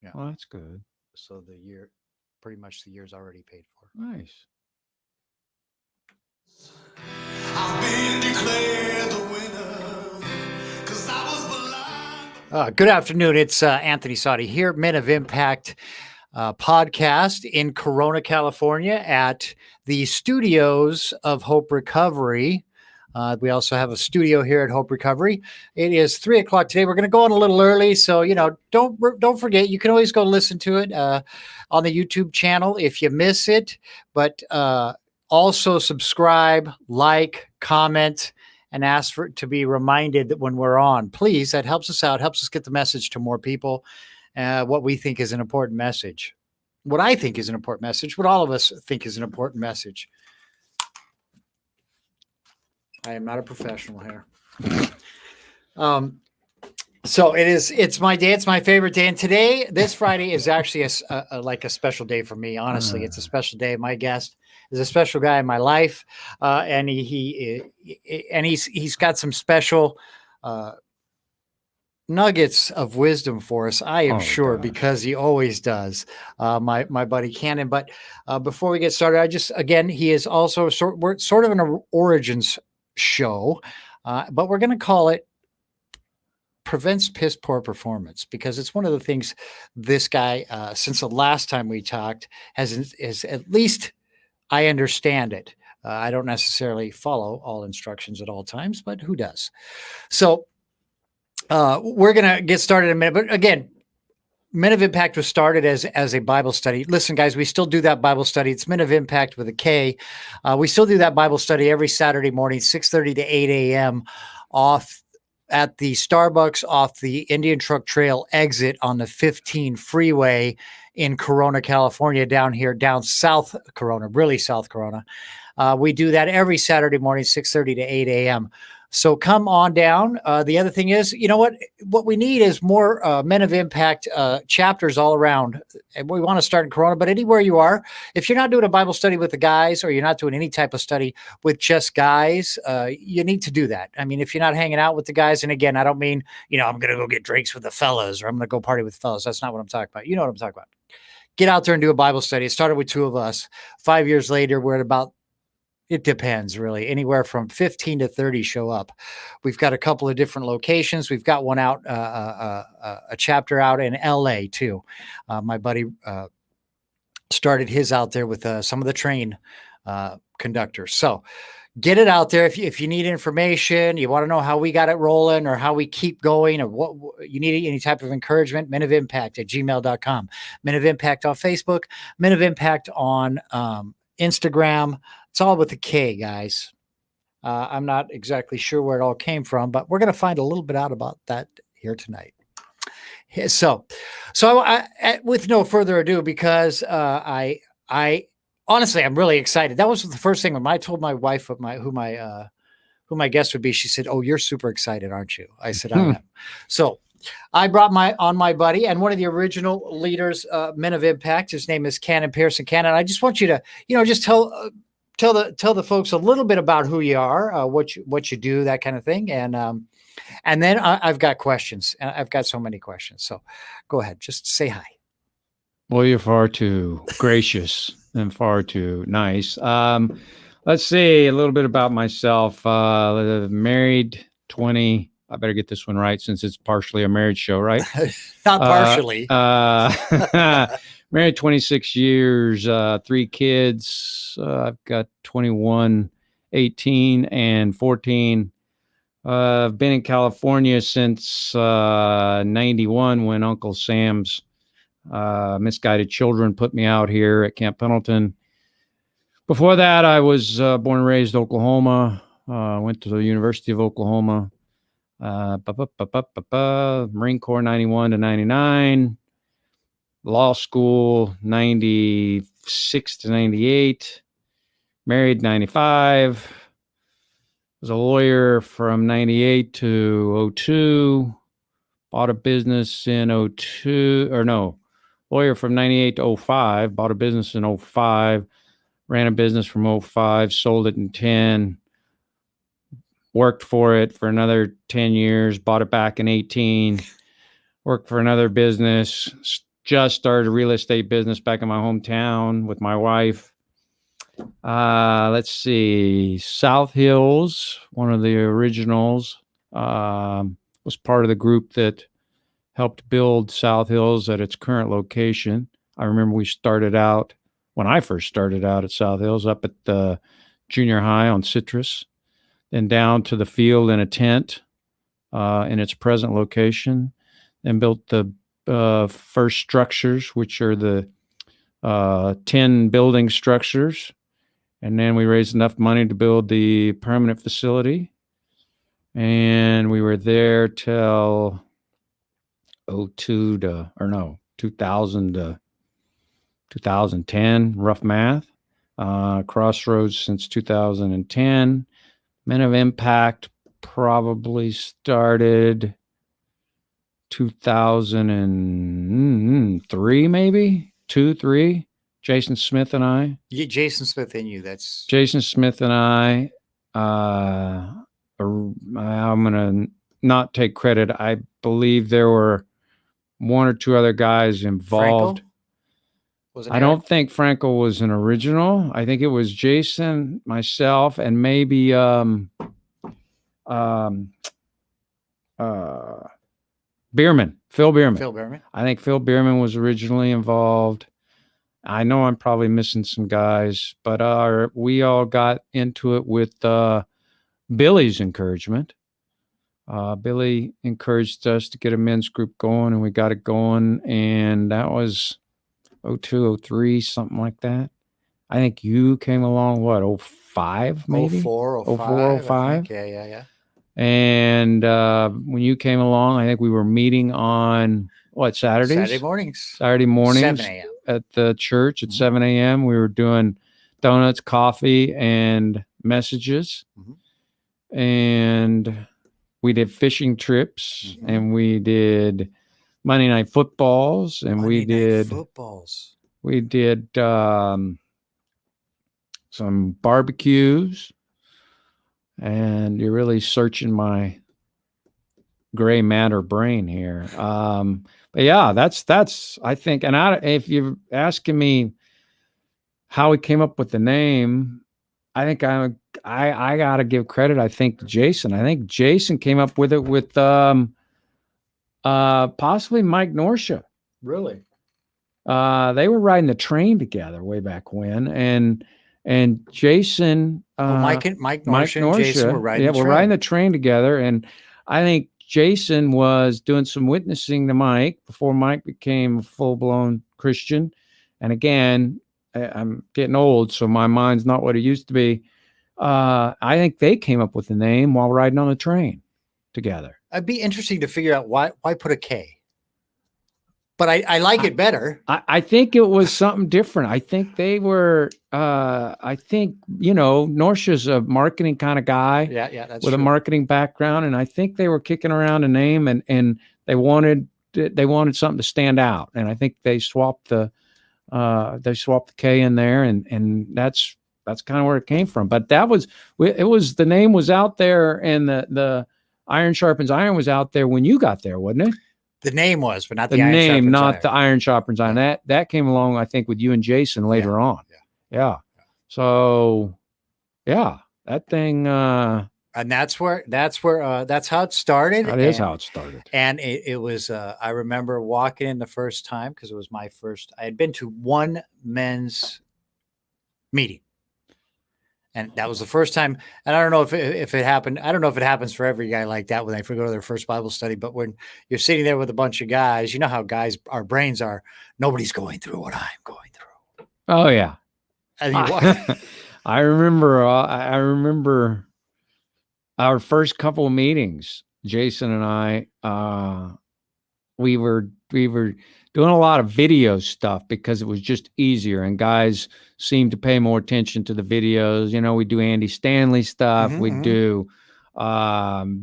Yeah. Well, that's good. So pretty much the year's already paid for. Nice. I've been declared the winner, 'cause I was blind. Good afternoon. It's Anthony Sadi here, Men of Impact podcast in Corona, California at the studios of Hope Recovery. We also have a studio here at Hope Recovery. It is 3:00 today. We're going to go on a little early, so don't forget. You can always go listen to it on the YouTube channel if you miss it. But also subscribe, like, comment, and ask for to be reminded that when we're on. Please, that helps us out. Helps us get the message to more people. What we think is an important message. What I think is an important message. What all of us think is an important message. I am not a professional here. So it's my day. It's my favorite day. And today, this Friday is actually like a special day for me. Honestly, it's a special day. My guest is a special guy in my life. And he's got some special, nuggets of wisdom for us, I am sure, because he always does, my buddy Cannon. But before we get started, he is also we're sort of an origins show, but we're going to call it Prevents Piss Poor Performance, because it's one of the things this guy, since the last time we talked, has at least I understand it. I don't necessarily follow all instructions at all times, but who does? So we're going to get started in a minute, but again, Men of Impact was started as a Bible study. Listen, guys, we still do that Bible study. It's Men of Impact with a K. We still do that Bible study every Saturday morning, 6:30 to 8 a.m. off at the Starbucks off the Indian Truck Trail exit on the 15 freeway in Corona, California, down South Corona, really South Corona. We do that every Saturday morning, 6:30 to 8 a.m. So come on down. The other thing is, you know what we need is more Men of Impact chapters all around. And we want to start in Corona, but anywhere you are, if you're not doing a Bible study with the guys, or you're not doing any type of study with just guys, you need to do that. I mean, if you're not hanging out with the guys, and again, I don't mean, I'm going to go get drinks with the fellas, or I'm going to go party with the fellas. That's not what I'm talking about. You know what I'm talking about. Get out there and do a Bible study. It started with 2 of us. 5 years later, we're at about, it depends really, anywhere from 15 to 30 show up. We've got a couple of different locations. We've got one out, a chapter out in LA too. My buddy started his out there with some of the train conductors. So get it out there. If you need information, you want to know how we got it rolling, or how we keep going, or what you need, any type of encouragement, Men of Impact at gmail.com. Men of Impact on Facebook, Men of Impact on Instagram. It's all with a K, guys. I'm not exactly sure where it all came from, but we're going to find a little bit out about that here tonight. So with no further ado, because I honestly, I'm really excited. That was the first thing when I told my wife who my guest would be. She said, "Oh, you're super excited, aren't you?" I said, "I am." So I brought my buddy and one of the original leaders, Men of Impact. His name is Pearson. Cannon. I just want you to, just tell the folks a little bit about who you are, what you do, that kind of thing, and then I've got questions. I've got so many questions. So go ahead, just say hi. Well, you're far too gracious and far too nice. Let's see a little bit about myself. Married 20. I better get this one right since it's partially a marriage show, right? Not partially. Married 26 years, 3 kids. I've got 21, 18, and 14. I've been in California since 91 when Uncle Sam's misguided children put me out here at Camp Pendleton. Before that, I was born and raised in Oklahoma. Went to the University of Oklahoma. Marine Corps 91 to 99. Law school 96 to 98. Married 95. Was a lawyer from 98 to 02. Bought a business in 02, or no, lawyer from 98 to 05. Bought a business in 05. Ran a business from 05. Sold it in 10. Worked for it for another 10 years. Bought it back in 18. Worked for another business. just started a real estate business back in my hometown with my wife. Let's see, South Hills, one of the originals, was part of the group that helped build South Hills at its current location. I remember when I first started out at South Hills, up at the junior high on Citrus, then down to the field in a tent in its present location, and built the first structures, which are the 10 building structures. And then we raised enough money to build the permanent facility. And we were there till 2000 to 2010, rough math. Crossroads since 2010. Men of Impact probably started 2003, maybe 3. Jason Smith and I. Yeah, Jason Smith and you. That's Jason Smith and I. I'm gonna not take credit. I believe there were 1 or 2 other guys involved. I don't think Frankel was an original. I think it was Jason, myself, and maybe Bierman. Phil Bierman. I think Phil Bierman was originally involved. I know I'm probably missing some guys, but we all got into it with Billy's encouragement. Billy encouraged us to get a men's group going, and we got it going, and that was 02, 03, something like that. I think you came along, 05 maybe? 04, 05. Yeah. And when you came along, I think we were meeting on Saturdays? Saturday mornings 7 a.m. at the church at 7 a.m. We were doing donuts, coffee, and messages. And we did fishing trips, and we did Monday night footballs, and we did some barbecues. And you're really searching my gray matter brain here. But yeah, that's I think. And if you're asking me how we came up with the name, I think I got to give credit. I think Jason. I think Jason came up with it with possibly Mike Norsha. Really? They were riding the train together way back when, and Jason, Mike Norsha and Jason were riding. We're riding the train together, and I think Jason was doing some witnessing to Mike before Mike became a full-blown Christian. And again, I'm getting old, so my mind's not what it used to be. I think they came up with the name while riding on the train together. It'd be interesting to figure out why put a K. But I like it better. I think it was something different. I think they were, Norsha's a marketing kind of guy. Yeah, that's with true. A marketing background. And I think they were kicking around a name and they wanted something to stand out. And I think they swapped the K in there and that's kind of where it came from. But the name was out there, and the Iron Sharpens Iron was out there when you got there, wasn't it? The name was, but not the Iron name, Sharpens not Iron. the Iron Sharpens Iron. That came along, I think, with you and Jason later on. Yeah. So, yeah, that thing. And that's how it started. That is how it started. And it was. I remember walking in the first time because it was my first. I had been to one men's meeting. And that was the first time. And I don't know if it happened. I don't know if it happens for every guy like that when they go to their first Bible study. But when you're sitting there with a bunch of guys, you know how guys, our brains are, nobody's going through what I'm going through. Oh, yeah. And I remember our first couple of meetings, Jason and I, we were doing a lot of video stuff because it was just easier, and guys seemed to pay more attention to the videos. We do Andy Stanley stuff. We do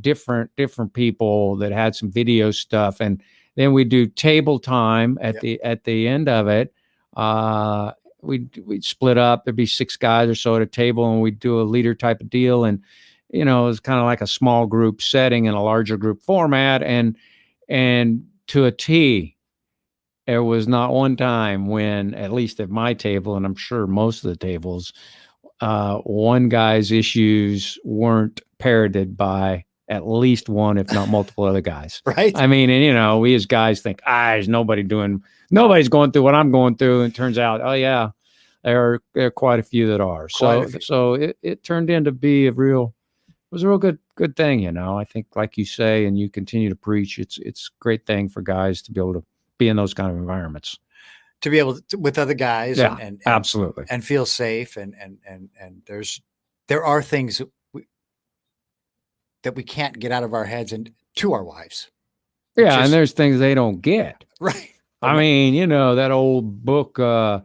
different people that had some video stuff, and then we do table time at the end of it. We'd split up. There'd be 6 guys or so at a table, and we'd do a leader type of deal. And it was kind of like a small group setting in a larger group format, and to a T. there was not one time when, at least at my table, and I'm sure most of the tables, one guy's issues weren't parroted by at least one, if not multiple other guys. Right. I mean, and we as guys think, there's nobody's going through what I'm going through. And it turns out, oh yeah, there are quite a few that are. So it turned into be it was a real good thing, I think, like you say, and you continue to preach, it's a great thing for guys to be able to be in those kind of environments. To be able to, with other guys, Yeah, and absolutely, and feel safe, and there are things that we can't get out of our heads and to our wives. Yeah, and there's things they don't get. Right. I mean, that old book, Blue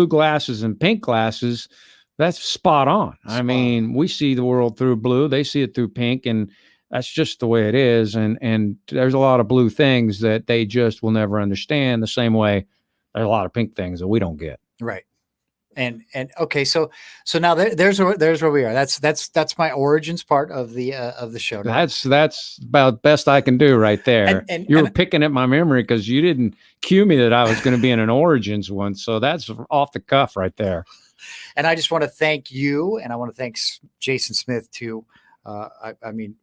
Glasses and Pink Glasses, that's spot on. I mean, we see the world through blue, they see it through pink, and that's just the way it is. And there's a lot of blue things that they just will never understand, the same way there's a lot of pink things that we don't get. Right. And okay, so now there's where we are. That's my origins part of the show. Now. That's about best I can do right there. And you were picking at my memory because you didn't cue me that I was going to be in an origins one, so that's off the cuff right there. And I just want to thank you, and I want to thank Jason Smith too. I mean,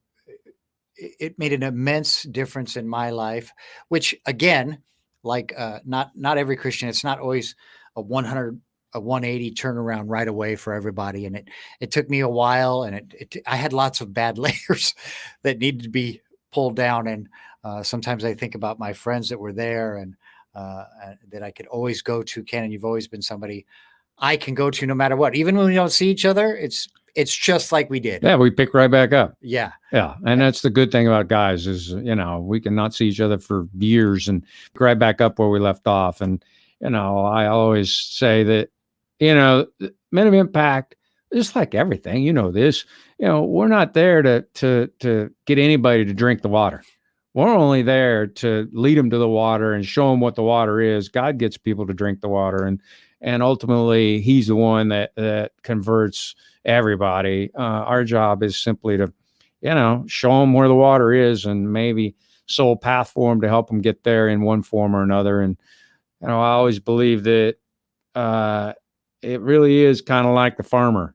it made an immense difference in my life. Which again, like not every Christian, it's not always a 180 turnaround right away for everybody. And it took me a while, and I had lots of bad layers that needed to be pulled down. And sometimes I think about my friends that were there, and that I could always go to. Ken, you've always been somebody I can go to no matter what. Even when we don't see each other, it's just like we did. Yeah, we pick right back up. Yeah. Yeah. And that's the good thing about guys is, we can not see each other for years and pick right back up where we left off. And, I always say that, men of impact, just like everything, this, we're not there to get anybody to drink the water. We're only there to lead them to the water and show them what the water is. God gets people to drink the water, and ultimately he's the one that converts everybody. Our job is simply to, show them where the water is and maybe sow a path for them to help them get there in one form or another. And, I always believe that, it really is kind of like the farmer.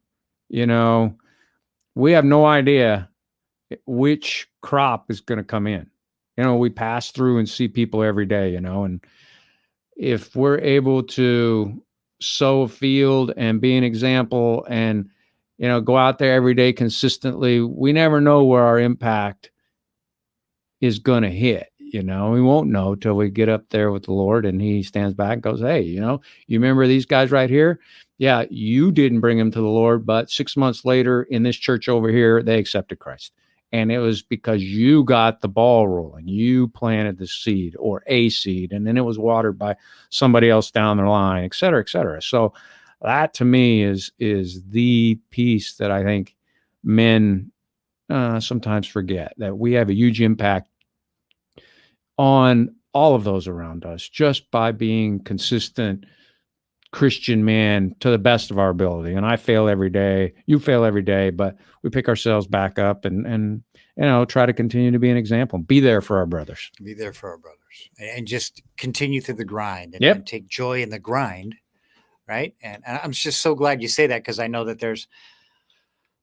We have no idea which crop is going to come in. We pass through and see people every day, and if we're able to sow a field and be an example and, go out there every day consistently, we never know where our impact is going to hit. We won't know till we get up there with the Lord and he stands back and goes, hey, you remember these guys right here? Yeah, you didn't bring them to the Lord, but 6 months later in this church over here, they accepted Christ. And it was because you got the ball rolling. You planted the seed or a seed, and then it was watered by somebody else down the line, et cetera, et cetera. So that to me is the piece that I think men sometimes forget, that we have a huge impact on all of those around us just by being consistent Christian man to the best of our ability. And I fail every day, you fail every day, but we pick ourselves back up and try to continue to be an example, be there for our brothers. Be there for our brothers, and just continue through the grind, and take joy in the grind. Right. And I'm just so glad you say that, because I know that there's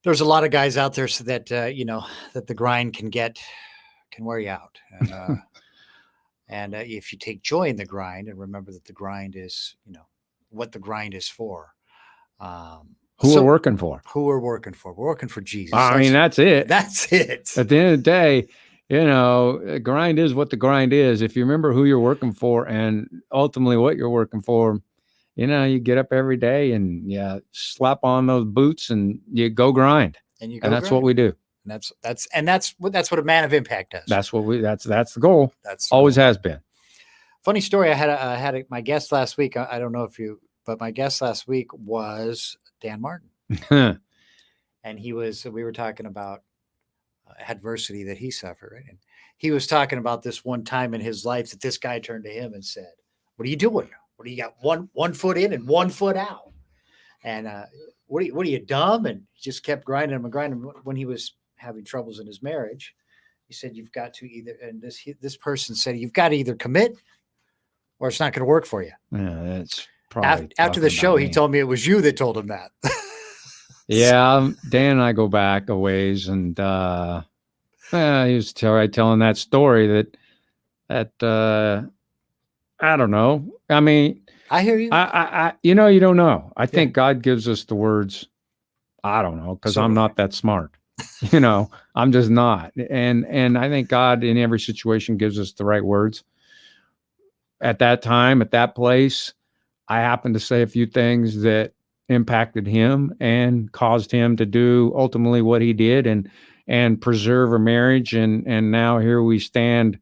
a lot of guys out there so that, that the grind can wear you out. And, and if you take joy in the grind and remember that the grind is, what the grind is for. Who we're working for. We're working for Jesus. I mean, that's it. That's it. At the end of the day, grind is what the grind is. If you remember who you're working for and ultimately what you're working for, you get up every day and you slap on those boots and you go grind. And that's what we do. And that's what a man of impact does. That's the goal. That's always has been. Funny story. I had my guest last week. I don't know but my guest last week was Dan Martin. And we were talking about adversity that he suffered. Right? And he was talking about this one time in his life that this guy turned to him and said, "What are you doing? What do you got? One foot in and 1 foot out? And what are you dumb?" And he just kept grinding him and grinding him when he was having troubles in his marriage. He said, you've got to either, and this person said, you've got to either commit or it's not going to work for you. Yeah, that's probably after the show, he told me it was you that told him that. Yeah, Dan and I go back a ways, and he was telling that story that I don't know. I mean, I hear you. You don't know. I think God gives us the words. I don't know, because I'm not that smart. I'm just not. And I think God in every situation gives us the right words. At that time, at that place, I happened to say a few things that impacted him and caused him to do ultimately what he did and preserve a marriage. And now here we stand.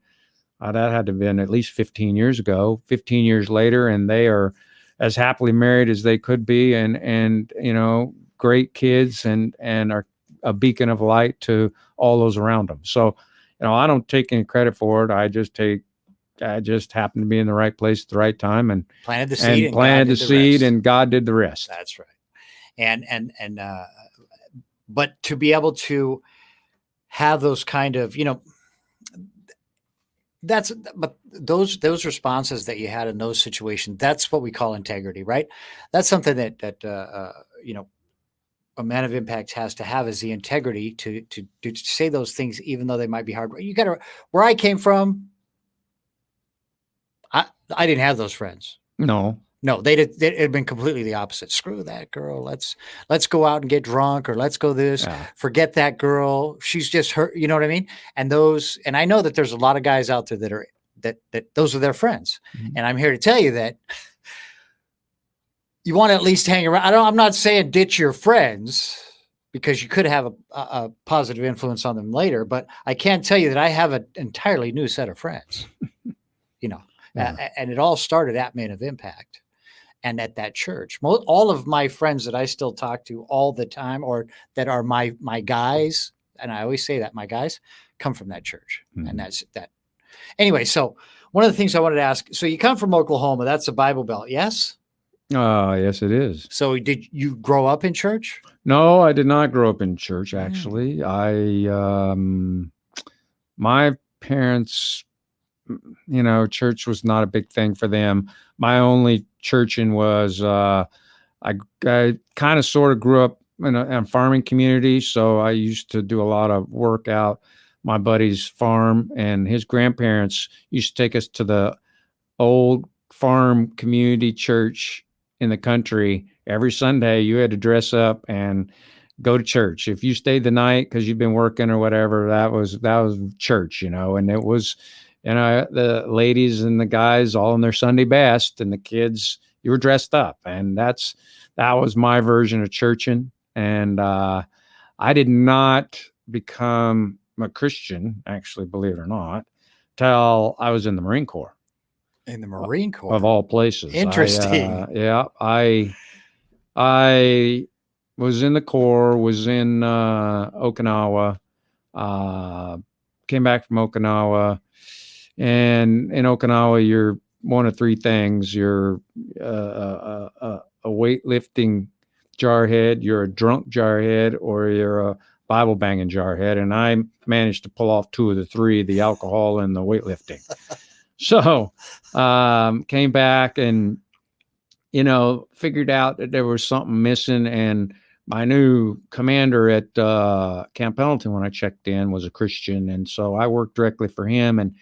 That had to have been at least 15 years ago, 15 years later, and they are as happily married as they could be, and great kids, and are a beacon of light to all those around them. So, I don't take any credit for it. I just happened to be in the right place at the right time and planted the seed, and God did the rest. That's right. And but to be able to have those kind of, but those responses that you had in those situations, that's what we call integrity, right? That's something that a man of impact has to have, is the integrity to say those things, even though they might be hard. Where I came from, I didn't have those friends. No, they had been completely the opposite. Screw that girl. Let's go out and get drunk, or let's go this. Yeah. Forget that girl. She's just hurt. You know what I mean? And I know that there's a lot of guys out there that those are their friends. Mm-hmm. And I'm here to tell you that you want to at least hang around. I'm not saying ditch your friends, because you could have a positive influence on them later. But I can tell you that I have an entirely new set of friends. Yeah. And it all started at Man of Impact and at that church. All of my friends that I still talk to all the time, or that are my guys, and I always say that, my guys, come from that church. Mm-hmm. And that's that. Anyway, so one of the things I wanted to ask, so you come from Oklahoma, that's a Bible Belt, yes? Yes, it is. So did you grow up in church? No, I did not grow up in church, actually. My parents, church was not a big thing for them. My only churching was, I kind of sort of grew up in a farming community. So I used to do a lot of work out my buddy's farm, and his grandparents used to take us to the old farm community church in the country. Every Sunday you had to dress up and go to church. If you stayed the night because you've been working or whatever, that was church, and it was, the ladies and the guys all in their Sunday best, and the kids, you were dressed up. And that was my version of churching. And I did not become a Christian, actually, believe it or not, till I was in the Marine Corps. In the Marine Corps, of all places. Interesting. I was in the Corps, was in Okinawa, came back from Okinawa, and in Okinawa, you're one of three things. You're a weightlifting jarhead, you're a drunk jarhead, or you're a Bible banging jarhead. And I managed to pull off two of the three, the alcohol and the weightlifting. So came back and, figured out that there was something missing. And my new commander at Camp Pendleton, when I checked in, was a Christian. And so I worked directly for him, and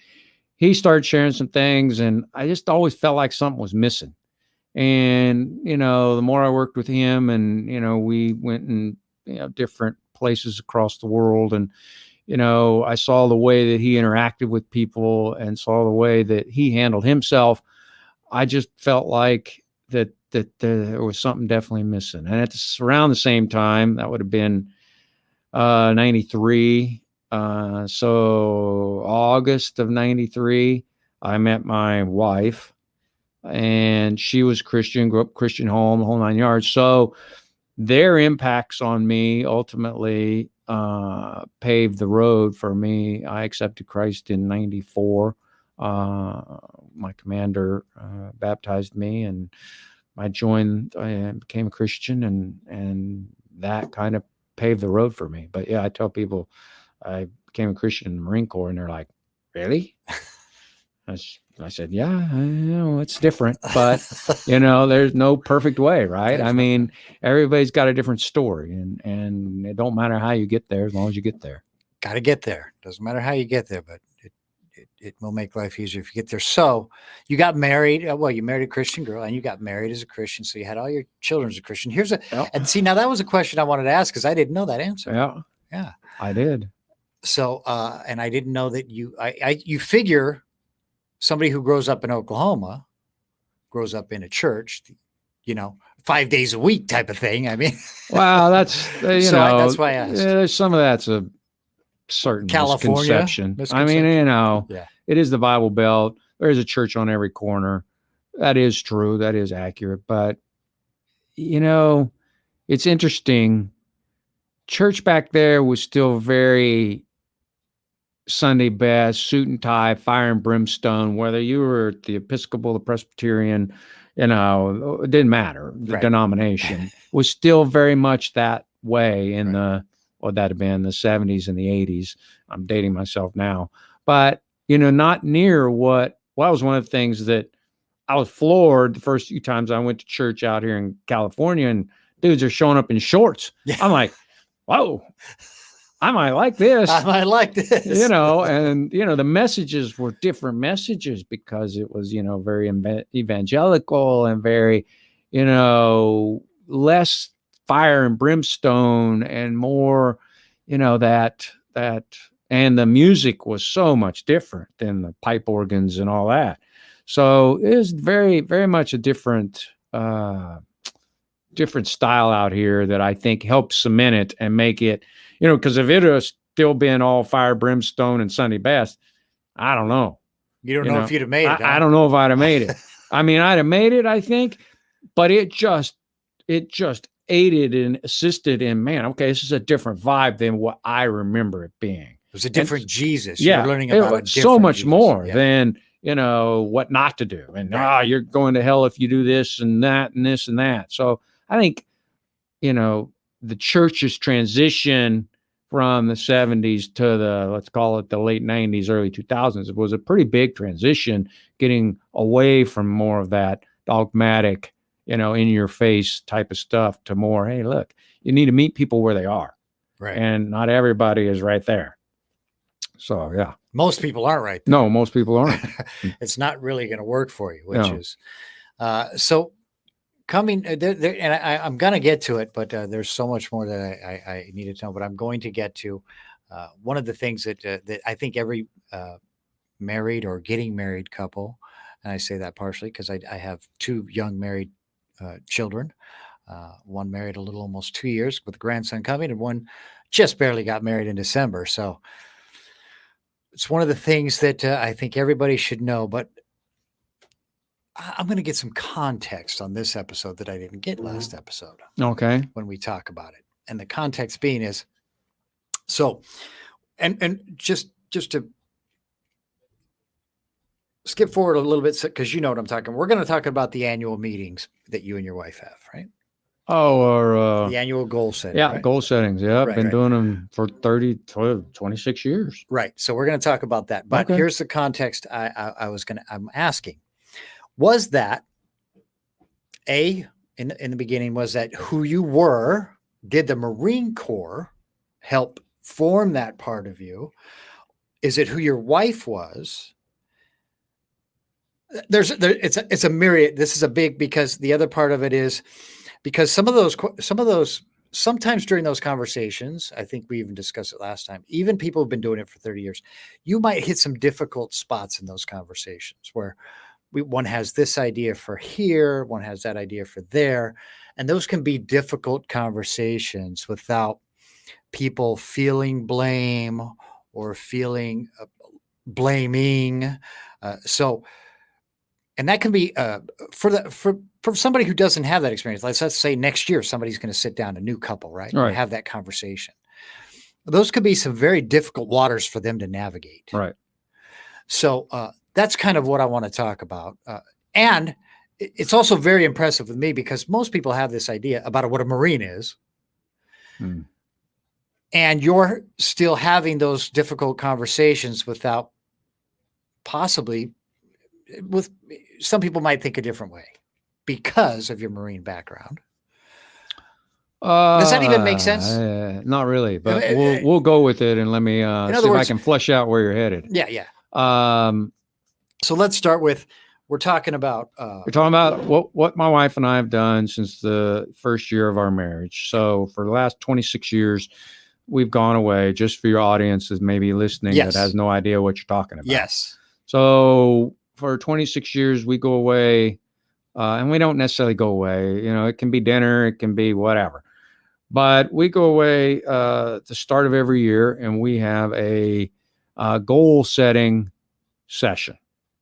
he started sharing some things, and I just always felt like something was missing. And, the more I worked with him, and, we went in, different places across the world, and, I saw the way that he interacted with people and saw the way that he handled himself. I just felt like that there was something definitely missing. And it's around the same time, that would have been 93. So August of 93, I met my wife, and she was Christian, grew up Christian home, the whole 9 yards. So their impacts on me ultimately paved the road for me. I accepted Christ in 94. My commander baptized me, and I became a Christian, and that kind of paved the road for me. But yeah, I tell people I became a Christian in the Marine Corps, and they're like, really? I said, yeah, I know it's different, but there's no perfect way, right? I mean, everybody's got a different story, and it don't matter how you get there as long as you get there. Got to get there. Doesn't matter how you get there, but it will make life easier if you get there. So you got married. Well, you married a Christian girl, and you got married as a Christian. So you had all your children as a Christian. And see, now that was a question I wanted to ask because I didn't know that answer. Yeah, I did. So, and I didn't know that you figure somebody who grows up in Oklahoma grows up in a church, 5 days a week type of thing. I mean, wow, that's that's why I asked. Yeah, some of that's a certain misconception. I mean, it is the Bible Belt. There's a church on every corner. That is true. That is accurate. But it's interesting. Church back there was still very Sunday best, suit and tie, fire and brimstone, whether you were at the Episcopal, the Presbyterian, it didn't matter. The denomination was still very much that way in that'd have been the 70s and the 80s. I'm dating myself now, but not near what was one of the things that I was floored the first few times I went to church out here in California, and dudes are showing up in shorts. Yeah. I'm like, whoa. I might like this. And the messages were different messages because it was, very evangelical and very, less fire and brimstone and more, that, and the music was so much different than the pipe organs and all that. So it is very, very much a different style out here that I think helps cement it and make it, because if it had still been all fire, brimstone, and Sunday best, I don't know. You don't know if you'd have made it. I don't know if I'd have made it. I mean, I'd have made it, I think, but it just aided and assisted in, man, okay, this is a different vibe than what I remember it being. It was a different Jesus. Yeah. You're learning about so much Jesus. more than, what not to do. And, you're going to hell if you do this and that and this and that. So I think, the church's transition from the 70s to let's call it the late 90s, early 2000s, it was a pretty big transition, getting away from more of that dogmatic, in your face type of stuff to more, hey, look, you need to meet people where they are. Right. And not everybody is right there. So, yeah. Most people aren't right there. No, most people aren't. It's not really going to work for you, which is, so coming there, and I'm going to get to it, but there's so much more that I needed to know, but I'm going to get to one of the things that I think every married or getting married couple, and I say that partially because I have two young married children, one married a little almost 2 years with a grandson coming, and one just barely got married in December. So it's one of the things that I think everybody should know, but I'm going to get some context on this episode that I didn't get last episode. Okay. When we talk about it. And the context being is, so, and just to skip forward a little bit, because you know what I'm talking. We're going to talk about the annual meetings that you and your wife have, right? Oh, or the annual goal setting. Yeah, right? Goal settings. Yeah, I've been doing them for 26 years. Right. So we're going to talk about that. But here's the context I'm asking. Was that in the beginning, was that who you were? Did the Marine Corps help form that part of you? Is it who your wife was? It's a myriad. This is a big, because the other part of it is because some of those sometimes during those conversations, I think we even discussed it last time, even people who've been doing it for 30 years, you might hit some difficult spots in those conversations where one has this idea for here, one has that idea for there. And those can be difficult conversations without people feeling blame or feeling blaming. And that can be for somebody who doesn't have that experience. Let's say next year, somebody's going to sit down, a new couple, right? And have that conversation. Those could be some very difficult waters for them to navigate. Right. So that's kind of what I want to talk about. And it's also very impressive with me because most people have this idea about what a Marine is. and you're still having those difficult conversations without possibly with some people might think a different way because of your Marine background. Does that even make sense? Not really, but we'll go with it and let me see if I can flesh out where you're headed. Yeah. So let's start with we're talking about what my wife and I have done since the first year of our marriage. So for the last 26 years, we've gone away. Just for your audience is maybe listening that has no idea what you're talking about. Yes. So for 26 years, we go away, and we don't necessarily go away. It can be dinner, it can be whatever. But we go away at the start of every year, and we have a goal setting session.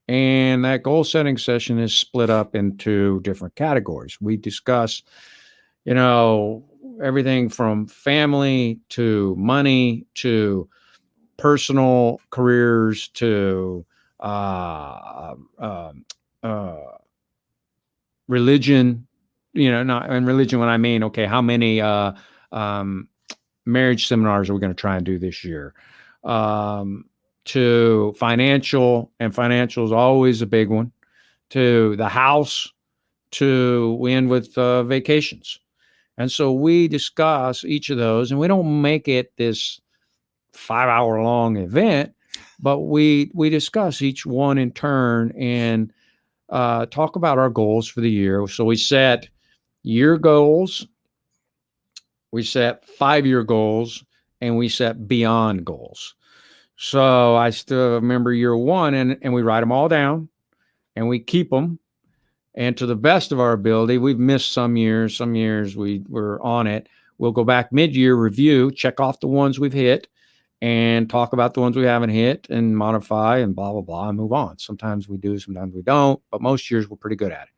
And that goal setting session is split up into different categories. We discuss, everything from family to money to personal careers to religion. Not in religion when I mean, okay, how many marriage seminars are we going to try and do this year? To financial, and financial is always a big one, to the house, to we end with vacations. And so we discuss each of those, and we don't make it this 5-hour long event, but we discuss each one in turn and talk about our goals for the year. So we set year goals, we set 5-year goals, and we set beyond goals. So I still remember year one, and we write them all down, and we keep them. And to the best of our ability, we've missed some years. Some years we were on it. We'll go back mid-year review, check off the ones we've hit, and talk about the ones we haven't hit, and modify, and blah, blah, blah, and move on. Sometimes we do, sometimes we don't, but most years we're pretty good at it.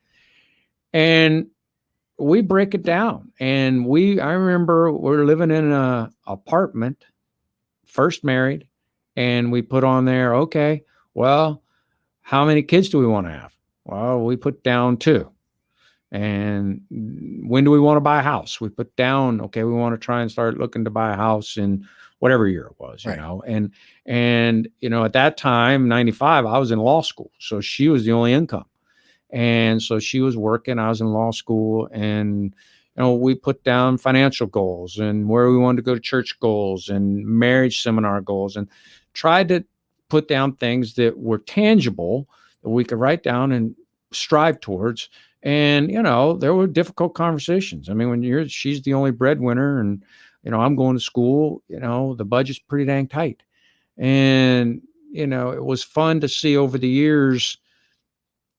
And we break it down. And I remember we're living in an apartment, first married, and we put on there, okay, well, how many kids do we want to have? Well, we put down 2. And when do we want to buy a house? We put down, okay, we want to try and start looking to buy a house in whatever year it was, right. And at that time, 95, I was in law school. So she was the only income. And so she was working, I was in law school, and we put down financial goals and where we wanted to go to church goals and marriage seminar goals, and tried to put down things that were tangible that we could write down and strive towards. And, there were difficult conversations. I mean, when she's the only breadwinner and, I'm going to school, the budget's pretty dang tight. And, it was fun to see over the years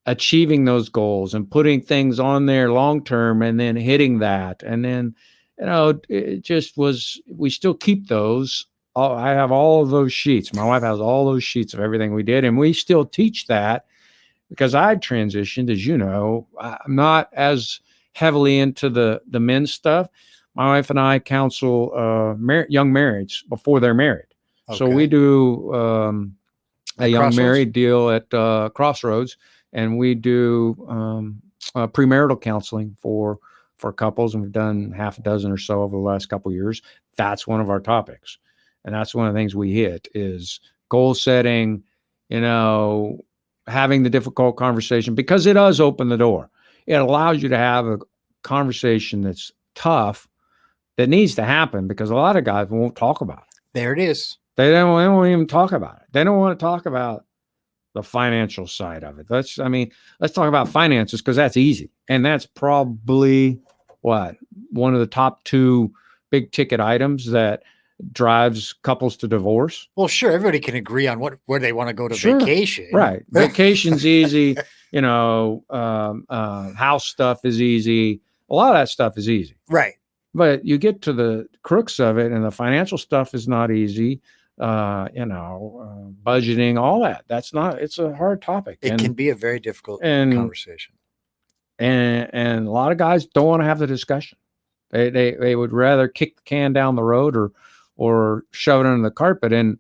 achieving those goals and putting things on there long-term and then hitting that. And then, it just was, we still keep those. I have all of those sheets. My wife has all those sheets of everything we did. And we still teach that because I transitioned, as you know. I'm not as heavily into the men's stuff. My wife and I counsel young marrieds before they're married. Okay. So we do a young married deal at Crossroads, and we do premarital counseling for couples, and we've done half a dozen or so over the last couple of years. That's one of our topics. And that's one of the things we hit is goal setting, having the difficult conversation, because it does open the door. It allows you to have a conversation that's tough, that needs to happen, because a lot of guys won't talk about it. There it is. They won't even talk about it. They don't want to talk about the financial side of it. Let's talk about finances, because that's easy. And that's probably one of the top 2 big ticket items that drives couples to divorce. Well, sure, everybody can agree on where they want to go to vacation. Right. Vacation's easy. House stuff is easy. A lot of that stuff is easy. Right. But you get to the crux of it, and the financial stuff is not easy. Budgeting, all that. It's a hard topic. It can be a very difficult conversation. And a lot of guys don't want to have the discussion. They would rather kick the can down the road or shove it under the carpet. And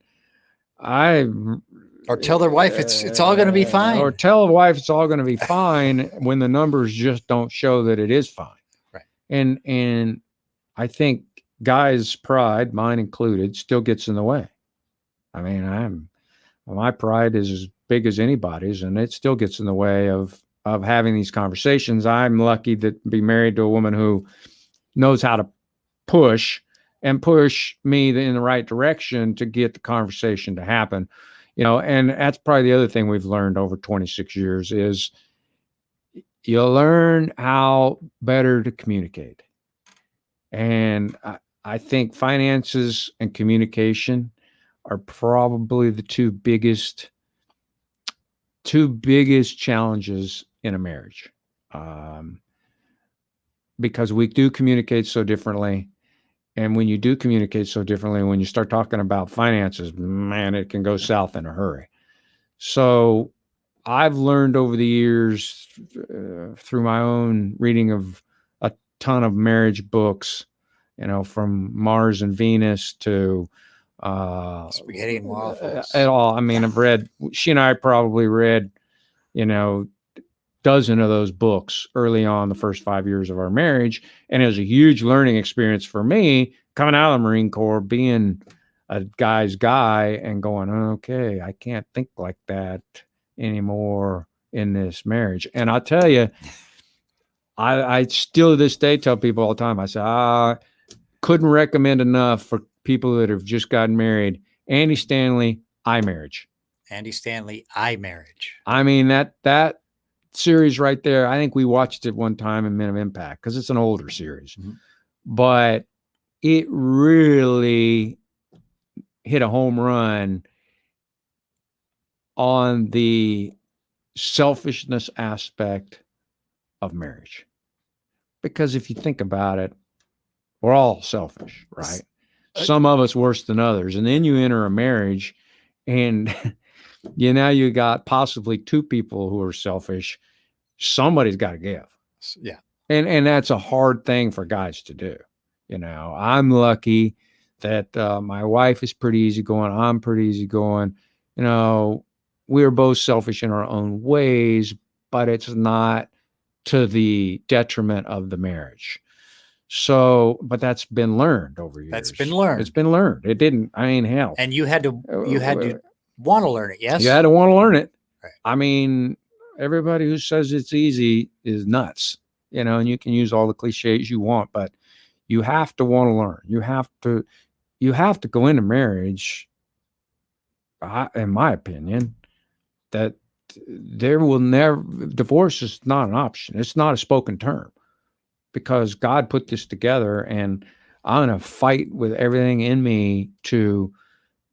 or tell their wife it's all going to be fine. Or tell the wife it's all going to be fine when the numbers just don't show that it is fine. Right. And I think guys' pride, mine included, still gets in the way. I mean, my pride is as big as anybody's, and it still gets in the way of having these conversations. I'm lucky to be married to a woman who knows how to push me in the right direction to get the conversation to happen. And that's probably the other thing we've learned over 26 years is you learn how better to communicate. And I think finances and communication are probably the two biggest challenges in a marriage, because we do communicate so differently. And when you do communicate so differently, when you start talking about finances, man, it can go south in a hurry. So I've learned over the years through my own reading of a ton of marriage books, from Mars and Venus to Spaghetti and Waffles. At all. I mean, she and I probably read, dozen of those books early on the first 5 years of our marriage. And it was a huge learning experience for me coming out of the Marine Corps, being a guy's guy and going, okay, I can't think like that anymore in this marriage. And I'll tell you, I still to this day tell people all the time, I say, couldn't recommend enough for people that have just gotten married. Andy Stanley, iMarriage. Andy Stanley, iMarriage. I mean, that series right there, I think we watched it one time in Men of Impact because it's an older series. Mm-hmm. But it really hit a home run on the selfishness aspect of marriage. Because if you think about it, we're all selfish, right? Some of us worse than others. And then you enter a marriage and you got possibly two people who are selfish. Somebody's got to give. Yeah. And that's a hard thing for guys to do. I'm lucky that my wife is pretty easygoing. I'm pretty easygoing. We're both selfish in our own ways, but it's not to the detriment of the marriage. So, but that's been learned over years. That's been learned. It's been learned. It didn't, hell. And you had to want to learn it. Yes. You had to want to learn it. Right. I mean, everybody who says it's easy is nuts, and you can use all the cliches you want, but you have to want to learn. You have to go into marriage, in my opinion, that divorce is not an option. It's not a spoken term. Because God put this together, and I'm going to fight with everything in me to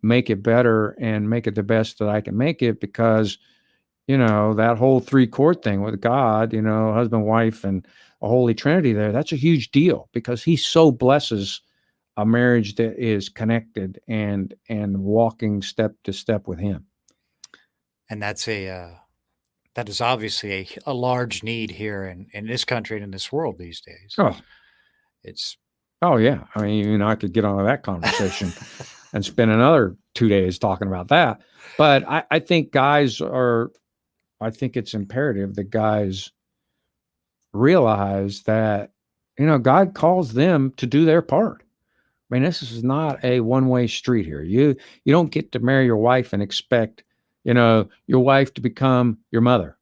make it better and make it the best that I can make it, because, that whole 3-chord thing with God, husband, wife, and a holy Trinity there, that's a huge deal because he so blesses a marriage that is connected and walking step to step with him. And that is obviously a large need here in this country and in this world these days. Oh yeah. I mean, I could get on that conversation and spend another 2 days talking about that. But I think I think it's imperative that guys realize that, God calls them to do their part. I mean, this is not a one-way street here. You don't get to marry your wife and expect, your wife to become your mother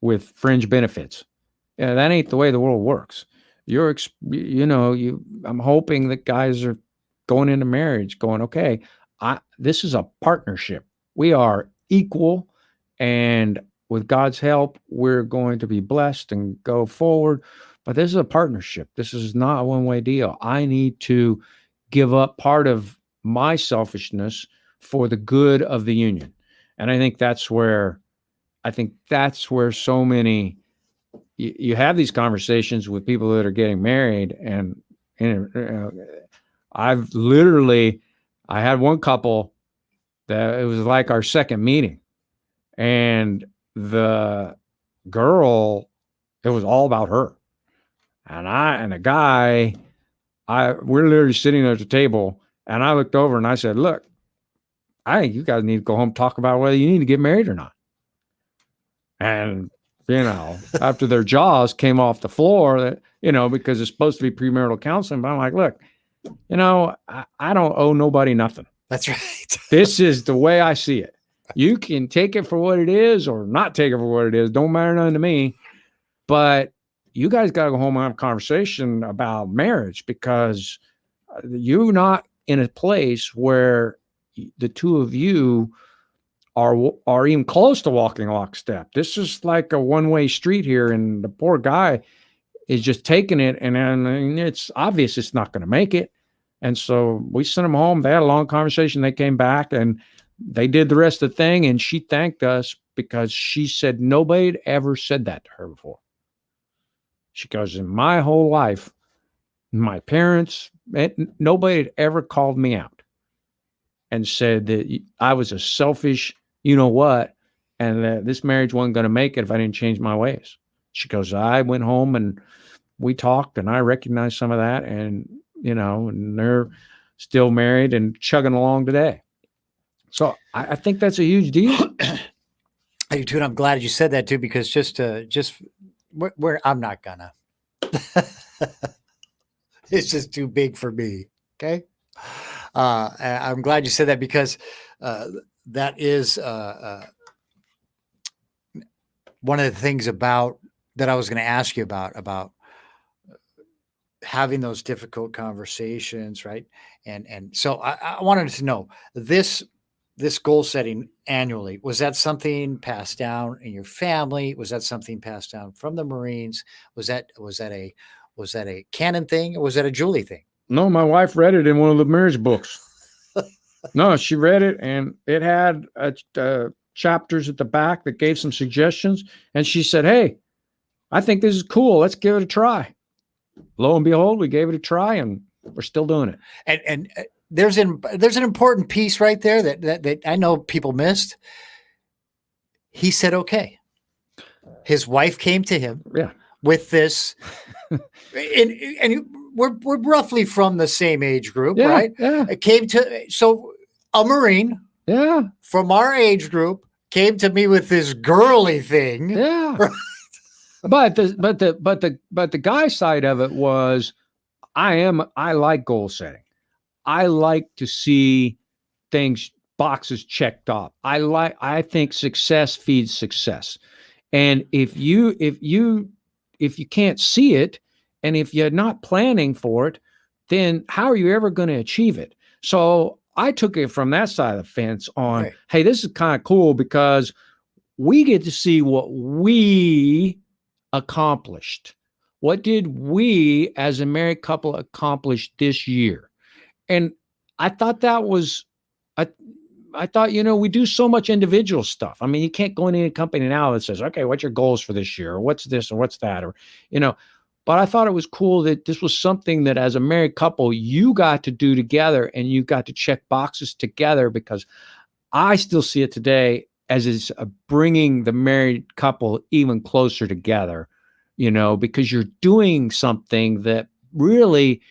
with fringe benefits. That ain't the way the world works. I'm hoping that guys are going into marriage going, okay, this is a partnership. We are equal, and with God's help, we're going to be blessed and go forward. But this is a partnership. This is not a one-way deal. I need to give up part of my selfishness for the good of the union. And I think that's where so many, you have these conversations with people that are getting married, and I had one couple that it was like our second meeting, and the girl, it was all about her, and the guy, we're literally sitting there at the table, and I looked over and I said, look, I think you guys need to go home and talk about whether you need to get married or not. And, after their jaws came off the floor, that, because it's supposed to be premarital counseling, but I'm like, look, I don't owe nobody nothing. That's right. This is the way I see it. You can take it for what it is or not take it for what it is. Don't matter none to me. But you guys got to go home and have a conversation about marriage, because you're not in a place where the two of you are even close to walking lockstep. This is like a one-way street here, and the poor guy is just taking it, and it's obvious it's not going to make it. And so we sent him home. They had a long conversation. They came back and they did the rest of the thing, and she thanked us because she said nobody had ever said that to her before. She goes, in my whole life, my parents, nobody had ever called me out and said that I was a selfish, you know what, and that this marriage wasn't going to make it if I didn't change my ways. She goes, I went home and we talked, and I recognized some of that, and and they're still married and chugging along today. So I think that's a huge deal. I do too, and I'm glad you said that too, because I'm not gonna. It's just too big for me. Okay. I'm glad you said that, because that is one of the things that I was going to ask you about having those difficult conversations, right? And so I wanted to know this goal setting annually, was that something passed down in your family? Was that something passed down from the Marines? Was that a canon thing, or was that a Julie thing? No, my wife read it in one of the marriage books. No, she read it, and it had chapters at the back that gave some suggestions. And she said, hey, I think this is cool. Let's give it a try. Lo and behold, we gave it a try, and we're still doing it. And there's an important piece right there that I know people missed. He said, okay. His wife came to him with this, and we're roughly from the same age group, right? Yeah. So a Marine, from our age group, came to me with this girly thing. Yeah. Right? But the guy side of it was, I like goal setting. I like to see boxes checked off. I think success feeds success. And if you can't see it, and if you're not planning for it, then how are you ever going to achieve it? So I took it from that side of the fence on, right. Hey, this is kind of cool, because we get to see what we accomplished. What did we as a married couple accomplish this year? And I thought that was, I thought, we do so much individual stuff. I mean, you can't go into a company now that says, okay, what's your goals for this year? Or what's this or what's that? Or, but I thought it was cool that this was something that as a married couple, you got to do together, and you got to check boxes together, because I still see it today as is bringing the married couple even closer together, because you're doing something that really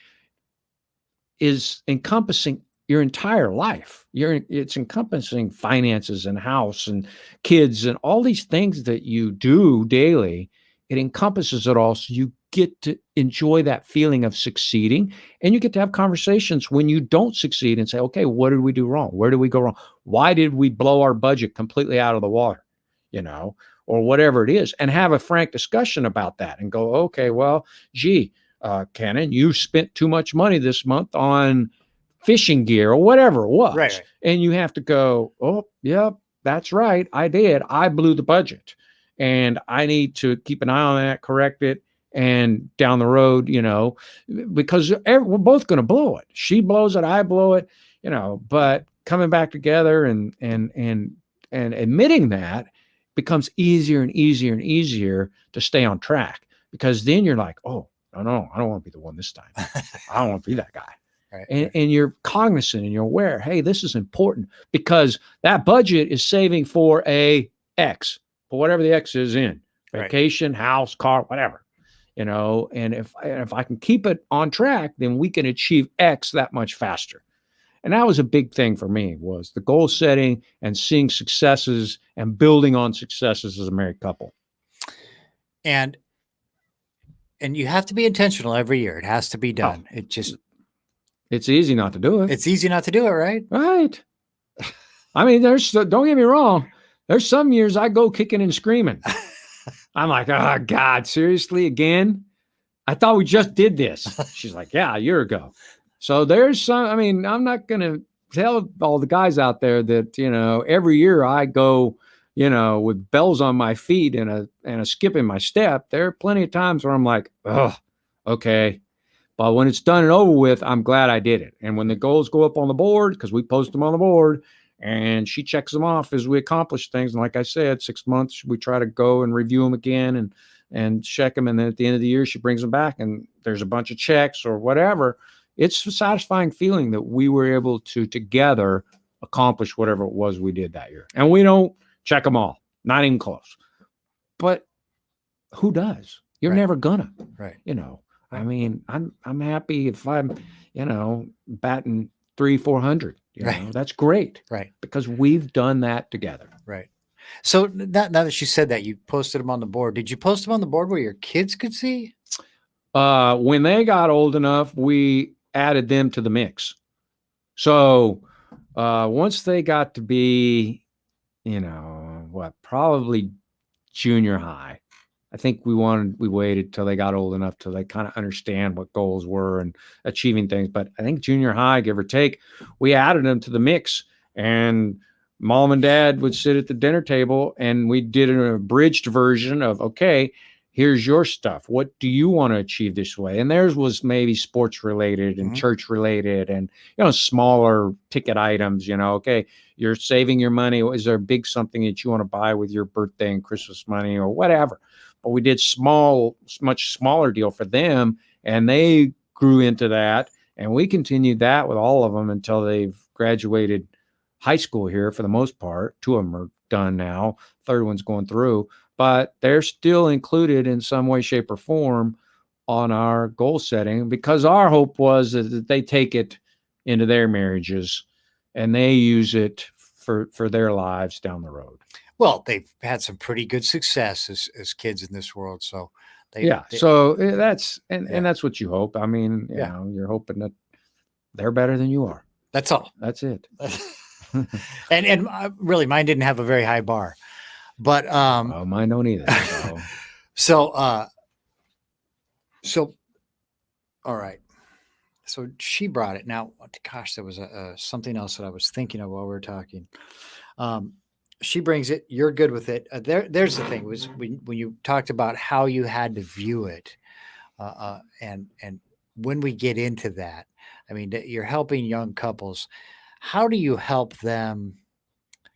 is encompassing your entire life. It's encompassing finances and house and kids and all these things that you do daily. It encompasses it all. So you get to enjoy that feeling of succeeding, and you get to have conversations when you don't succeed and say, okay, what did we do wrong? Where did we go wrong? Why did we blow our budget completely out of the water? Or whatever it is, and have a frank discussion about that and go, okay, well, gee, Cannon, you spent too much money this month on fishing gear or whatever it was. Right. And you have to go, oh, yeah, that's right. I did. I blew the budget, and I need to keep an eye on that, correct it. And down the road, because we're both going to blow it. She blows it. I blow it, but coming back together and admitting that becomes easier and easier and easier to stay on track, because then you're like, oh, no, I don't want to be the one this time. I don't want to be that guy. Right. And you're cognizant and you're aware, hey, this is important, because that budget is saving for a X, for whatever the X is in vacation, house, car, whatever, and if I can keep it on track, then we can achieve X that much faster. And that was a big thing for me, was the goal setting and seeing successes and building on successes as a married couple. And you have to be intentional every year. It has to be done. It's easy not to do it. It's easy not to do it, right? Right. I mean, don't get me wrong. There's some years I go kicking and screaming. I'm like, oh God, seriously, again? I thought we just did this. She's like, yeah, a year ago. So there's some, I mean, I'm not going to tell all the guys out there that, every year I go, with bells on my feet and a skip in my step. There are plenty of times where I'm like, oh, okay. But when it's done and over with, I'm glad I did it. And when the goals go up on the board, because we post them on the board, and she checks them off as we accomplish things. And like I said, 6 months, we try to go and review them again and check them. And then at the end of the year, she brings them back and there's a bunch of checks or whatever. It's a satisfying feeling that we were able to together accomplish whatever it was we did that year. And we don't check them all, not even close. But who does? You're never gonna, right? I mean, I'm happy if I'm, batting 300-400. That's great, right? Because we've done that together, right? So now that you said that, you posted them on the board. Did you post them on the board where your kids could see? When they got old enough, we added them to the mix. So once they got to be, probably junior high. I think we waited till they got old enough till they kind of understand what goals were and achieving things. But I think junior high, give or take, we added them to the mix, and mom and dad would sit at the dinner table and we did an abridged version of, okay, here's your stuff. What do you want to achieve this way? And theirs was maybe sports related and church related and, smaller ticket items, okay, you're saving your money. Is there a big something that you want to buy with your birthday and Christmas money or whatever? But we did much smaller deal for them, and they grew into that. And we continued that with all of them until they've graduated high school here for the most part. 2 of them are done now. Third one's going through, but they're still included in some way, shape, or form on our goal setting, because our hope was that they take it into their marriages and they use it for their lives down the road. Well, they've had some pretty good success as kids in this world. So so that's what you hope. I mean, you're hoping that they're better than you are. That's all. That's it. and really, mine didn't have a very high bar, but mine don't either. So all right. So she brought it. Now, gosh, there was something else that I was thinking of while we were talking. She brings it. You're good with it. There's the thing was when you talked about how you had to view it, and when we get into that, I mean, you're helping young couples. How do you help them?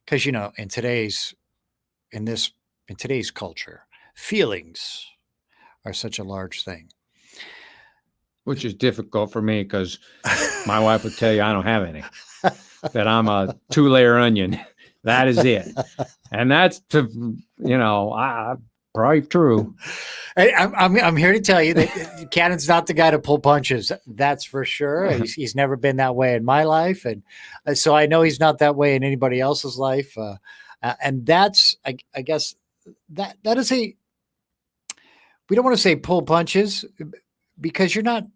Because in today's culture, feelings are such a large thing. Which is difficult for me because my wife would tell you I don't have any. That I'm a 2-layer onion. That is it. And that's probably true. I'm here to tell you that Cannon's not the guy to pull punches. That's for sure. He's never been that way in my life. And so I know he's not that way in anybody else's life. And that's, I guess that is we don't want to say pull punches because you're not,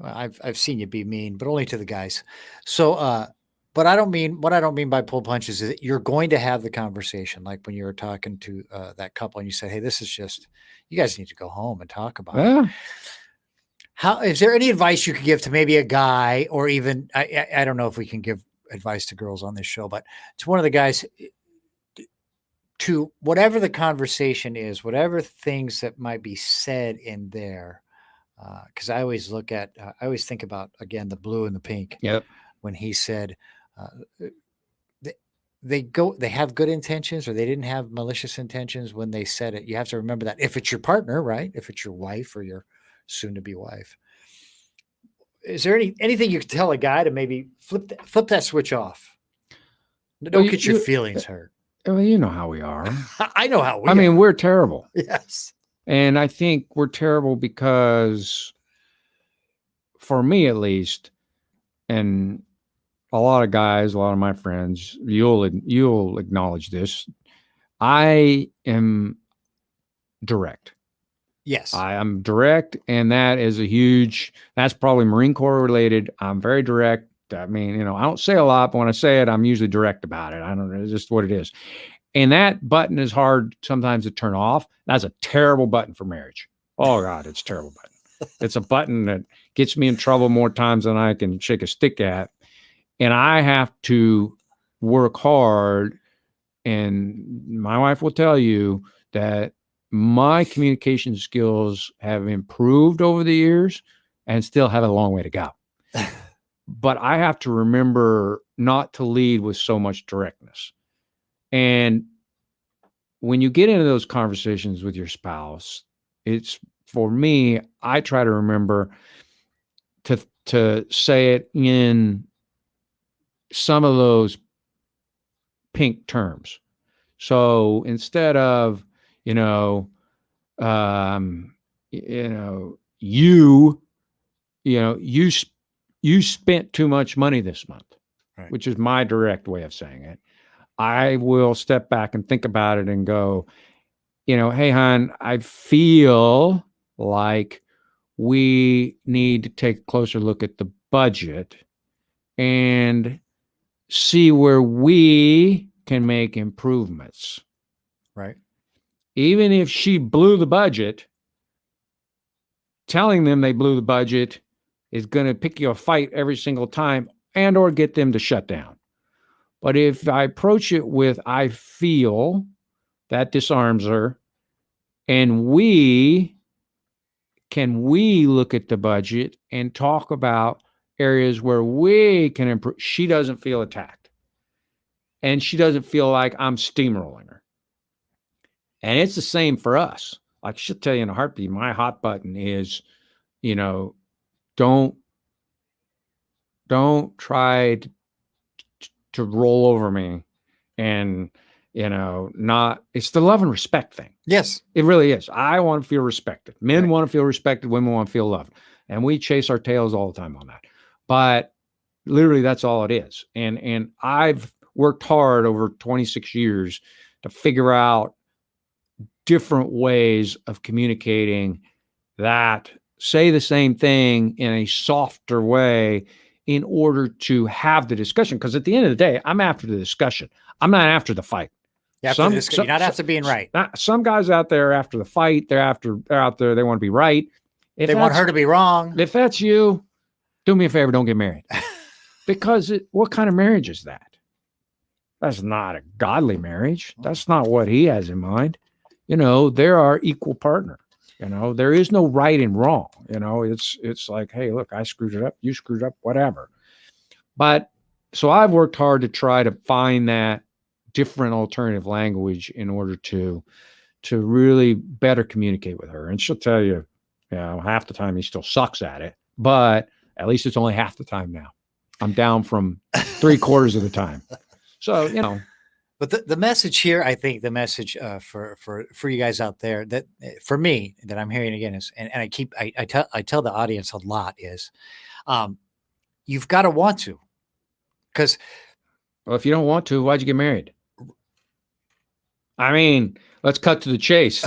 I've seen you be mean, but only to the guys. So, but what I don't mean by pull punches is that you're going to have the conversation. Like when you were talking to that couple and you said, hey, this is just, you guys need to go home and talk about it. Is there any advice you could give to maybe a guy or even, I don't know if we can give advice to girls on this show, but to one of the guys, to whatever the conversation is, whatever things that might be said in there. Cause I always think about, again, the blue and the pink. Yep. When he said, they have good intentions or they didn't have malicious intentions when they said it. You have to remember that if it's your partner, right? If it's your wife or your soon to be wife, is there anything you could tell a guy to maybe flip that switch off? Don't get your feelings hurt. Well, you know how we are. I know how we are. I mean, we're terrible. Yes. And I think we're terrible because for me, at least, and a lot of guys, a lot of my friends, you'll acknowledge this. I am direct. Yes. I'm direct, and that's probably Marine Corps related. I'm very direct. I mean, I don't say a lot, but when I say it, I'm usually direct about it. I don't know, it's just what it is. And that button is hard sometimes to turn off. That's a terrible button for marriage. Oh God, it's a terrible button. It's a button that gets me in trouble more times than I can shake a stick at. And I have to work hard. And my wife will tell you that my communication skills have improved over the years and still have a long way to go. But I have to remember not to lead with so much directness. And when you get into those conversations with your spouse, for me, I try to remember to say it in some of those pink terms. So instead of, um, you spent too much money this month, right. Which is my direct way of saying it. I will step back and think about it and go, hey, hon, I feel like we need to take a closer look at the budget and see where we can make improvements. Right. Even if she blew the budget, telling them they blew the budget is going to pick you a fight every single time and or get them to shut down. But if I approach it with, I feel, that disarms her, and we look at the budget and talk about areas where we can improve. She doesn't feel attacked. And she doesn't feel like I'm steamrolling her. And it's the same for us. Like, she'll tell you in a heartbeat, my hot button is, don't try to roll over me and, it's the love and respect thing. Yes. It really is. I want to feel respected. Men want to feel respected. Women want to feel loved. And we chase our tails all the time on that. But literally, that's all it is. And I've worked hard over 26 years to figure out different ways of communicating that say the same thing in a softer way in order to have the discussion. Because at the end of the day, I'm after the discussion. I'm not after the fight. You're not after being right. Some guys out there after the fight, they're out there, they want to be right. They want her to be wrong. If that's you, do me a favor, don't get married. Because what kind of marriage is that? That's not a godly marriage. That's not what he has in mind. There are equal partner. There is no right and wrong. It's like, hey, look, I screwed it up. You screwed up, whatever. But so I've worked hard to try to find that different alternative language in order to really better communicate with her. And she'll tell you, half the time he still sucks at it, but at least it's only half the time now. I'm down from 3/4 of the time. So, But the message here, I think the message for you guys out there that for me that I'm hearing again is, and I tell the audience a lot is, you've got to want to, because well, if you don't want to, why'd you get married? I mean, let's cut to the chase.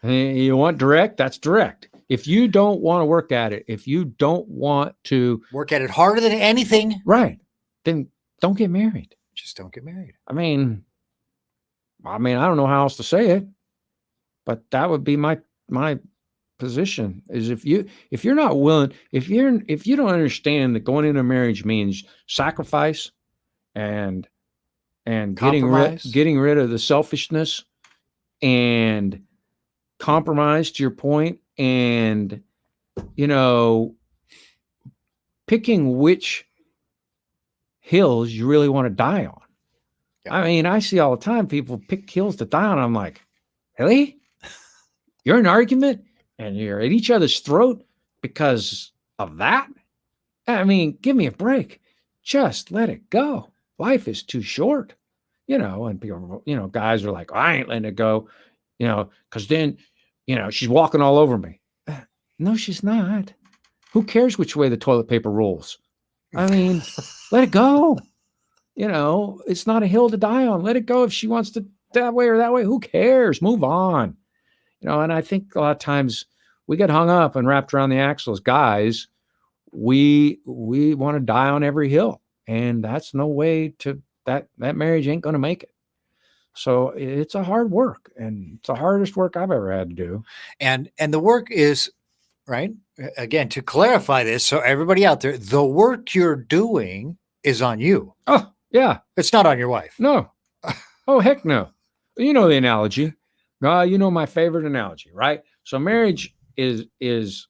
You want direct? That's direct. If you don't want to work at it, if you don't want to work at it harder than anything, right, then don't get married. Just don't get married. I mean, I don't know how else to say it, but that would be my position is if you're not willing, if you don't understand that going into marriage means sacrifice and getting rid of the selfishness and compromise, to your point, and picking which hills you really want to die on. Yeah. I see all the time people pick hills to die on. I'm like, really? You're in an argument and you're at each other's throat because of that? Give me a break. Just let it go. Life is too short, and people, guys are like, I ain't letting it go, because then, she's walking all over me. No, she's not. Who cares which way the toilet paper rolls? Let it go. It's not a hill to die on. Let it go if she wants to that way or that way. Who cares? Move on. And I think a lot of times we get hung up and wrapped around the axle as guys. We want to die on every hill, and that's no way to that marriage ain't going to make it. So it's a hard work, and it's the hardest work I've ever had to do. And the work is, right, again, to clarify this, so everybody out there, the work you're doing is on you. Oh, yeah. It's not on your wife. No. Oh, heck no. You know the analogy. You know my favorite analogy, right? So marriage is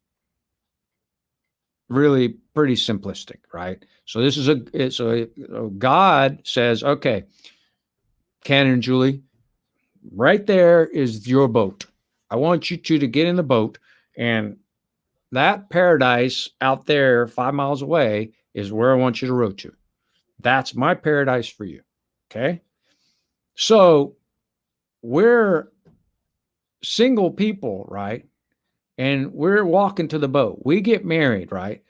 really pretty simplistic, right? So this is so God says, okay, Ken and Julie, right there is your boat. I want you two to get in the boat, and that paradise out there 5 miles away is where I want you to row to. That's my paradise for you. Okay. So we're single people, right? And we're walking to the boat. We get married, right?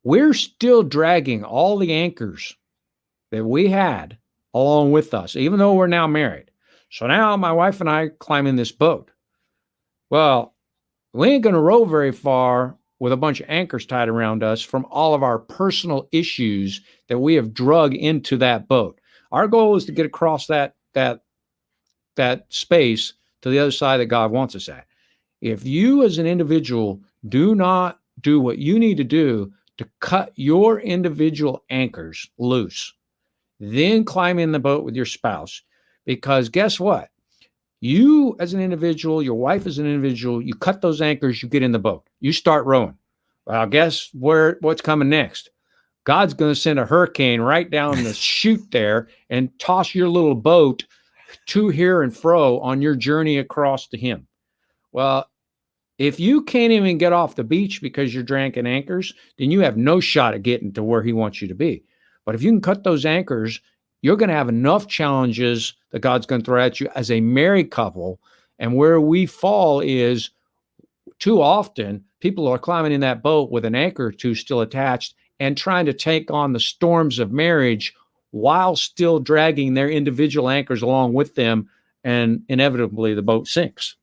We're still dragging all the anchors that we had along with us, even though we're now married. So now my wife and I climb in this boat. Well, we ain't going to row very far with a bunch of anchors tied around us from all of our personal issues that we have drug into that boat. Our goal is to get across that space to the other side that God wants us at. If you as an individual do not do what you need to do to cut your individual anchors loose, then climb in the boat with your spouse. Because guess what? You as an individual, your wife as an individual, you cut those anchors, you get in the boat. You start rowing. Well, guess what's coming next? God's going to send a hurricane right down the chute there and toss your little boat to here and fro on your journey across to him. Well, if you can't even get off the beach because you're dragging anchors, then you have no shot at getting to where he wants you to be. But if you can cut those anchors, you're going to have enough challenges that God's going to throw at you as a married couple. And where we fall is too often people are climbing in that boat with an anchor or two still attached and trying to take on the storms of marriage while still dragging their individual anchors along with them. And inevitably the boat sinks.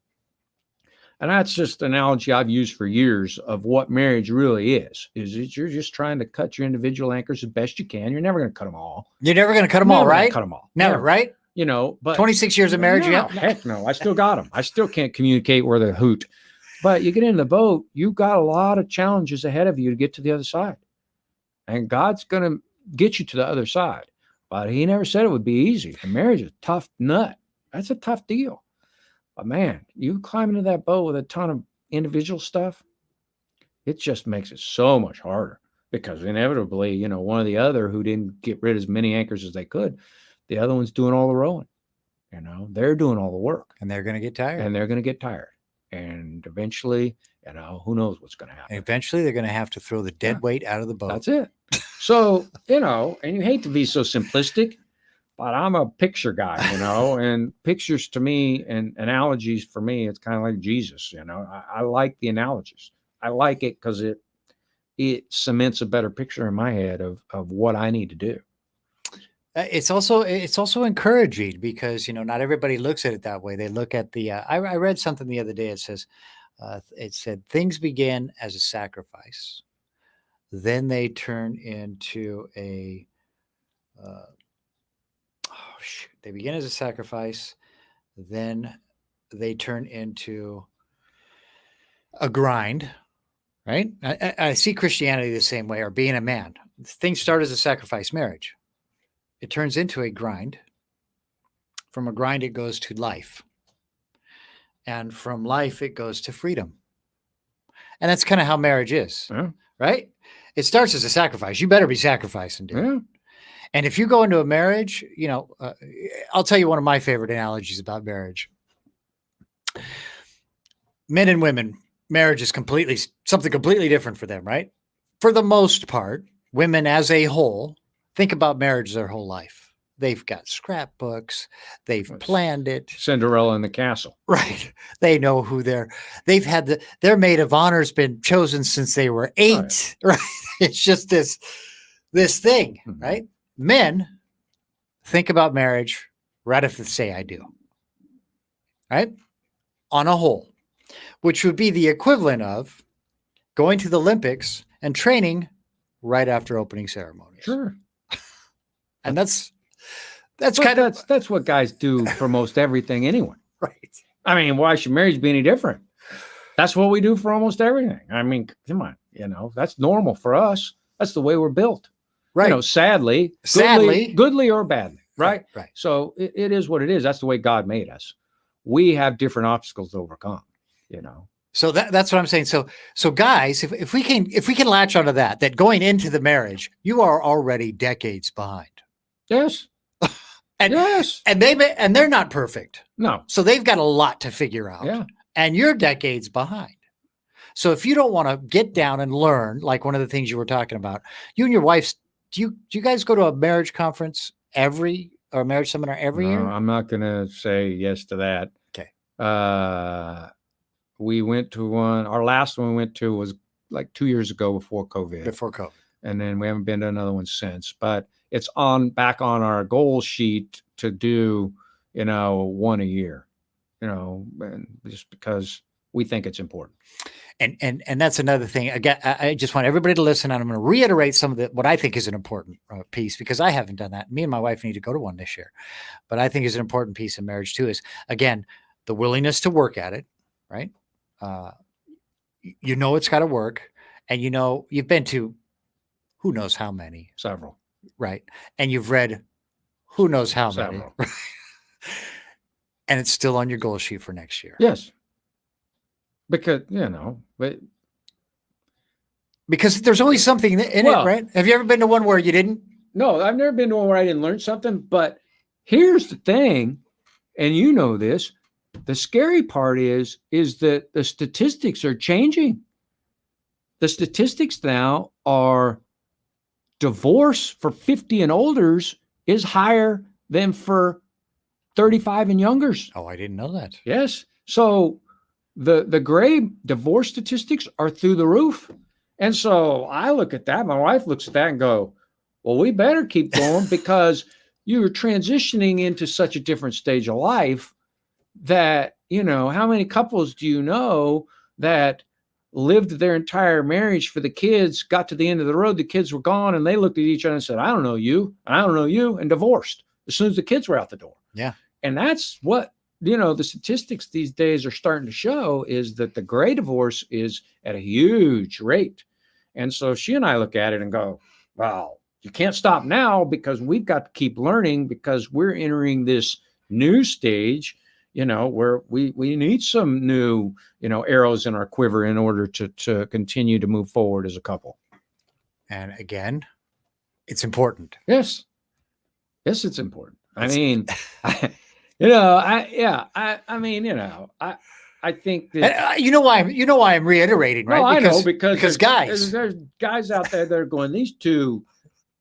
And that's just an analogy I've used for years of what marriage really is that you're just trying to cut your individual anchors as best you can. You're never going to cut them all. You're never going to cut them all, right? Cut them all. Never, right? But 26 years of marriage, no, heck no. I still got them. I still can't communicate where they hoot. But you get in the boat, you've got a lot of challenges ahead of you to get to the other side. And God's going to get you to the other side. But he never said it would be easy. And marriage is a tough nut. That's a tough deal. But man, you climb into that boat with a ton of individual stuff, it just makes it so much harder because inevitably, one or the other who didn't get rid of as many anchors as they could, the other one's doing all the rowing. They're doing all the work. And they're going to get tired. And eventually, who knows what's going to happen. And eventually they're going to have to throw the dead weight out of the boat. That's it. So, and you hate to be so simplistic, but I'm a picture guy, and pictures to me and analogies for me, it's kind of like Jesus, I like the analogies. I like it because it cements a better picture in my head of what I need to do. It's also encouraging because, not everybody looks at it that way. They look at the, I read something the other day. It said things begin as a sacrifice. Then they turn into they begin as a sacrifice. Then they turn into a grind, right? I see Christianity the same way, or being a man. Things start as a sacrifice, marriage. It turns into a grind. From a grind, it goes to life. And from life, it goes to freedom. And that's kind of how marriage is, right? It starts as a sacrifice. You better be sacrificing, dude. Yeah. And if you go into a marriage, I'll tell you one of my favorite analogies about marriage. Men and women, marriage is something completely different for them, right? For the most part, women as a whole think about marriage their whole life. They've got scrapbooks. They've planned it. Cinderella in the castle. Right. They know who their maid of honor has been chosen since they were 8. Right. It's just this thing, right? Men think about marriage right after they say I do. Right? on a whole, which would be the equivalent of going to the Olympics and training right after opening ceremonies. Sure. And that's what guys do for most everything anyway. right. I mean, why should marriage be any different? That's what we do for almost everything. I mean, come on, that's normal for us. That's the way we're built. Right. Sadly, goodly or badly, right? Right. So it is what it is. That's the way God made us. We have different obstacles to overcome, So that's what I'm saying. So guys, if we can latch onto that going into the marriage, you are already decades behind. Yes. And they're not perfect. No. So they've got a lot to figure out. Yeah. And you're decades behind. So if you don't want to get down and learn, like one of the things you were talking about, you and your wife, do you guys go to a marriage conference or a marriage seminar every year? I'm not going to say yes to that. Okay. We went to one. Our last one we went to was like 2 years ago before COVID. And then we haven't been to another one since. But it's back on our goal sheet to do, one a year, and just because we think it's important. And that's another thing. Again, I just want everybody to listen, and I'm going to reiterate some of what I think is an important piece, because I haven't done that. Me and my wife need to go to one this year, but I think is an important piece of marriage too. Is again the willingness to work at it, right? It's got to work, and you've been to who knows how many, several, right? And you've read who knows how several. many, and it's still on your goal sheet for next year. Yes. Because, because there's always something in it, right? Have you ever been to one where you didn't? No, I've never been to one where I didn't learn something. But here's the thing, and this, the scary part is that the statistics are changing. The statistics now are divorce for 50 and olders is higher than for 35 and youngers. Oh, I didn't know that. Yes. So the gray divorce statistics are through the roof. And so I look at that, my wife looks at that and go, well, we better keep going because you're transitioning into such a different stage of life that, how many couples do you know that lived their entire marriage for the kids, got to the end of the road, the kids were gone, and they looked at each other and said, I don't know you, and I don't know you, and divorced as soon as the kids were out the door. Yeah. And that's what the statistics these days are starting to show, is that the gray divorce is at a huge rate. And so she and I look at it and go, well, you can't stop now because we've got to keep learning, because we're entering this new stage, where we need some new, arrows in our quiver in order to continue to move forward as a couple. And again, it's important. Yes. Yes, it's important. I mean, I think that why I'm reiterating, right? No, I know because guys, there's guys out there that are going, these two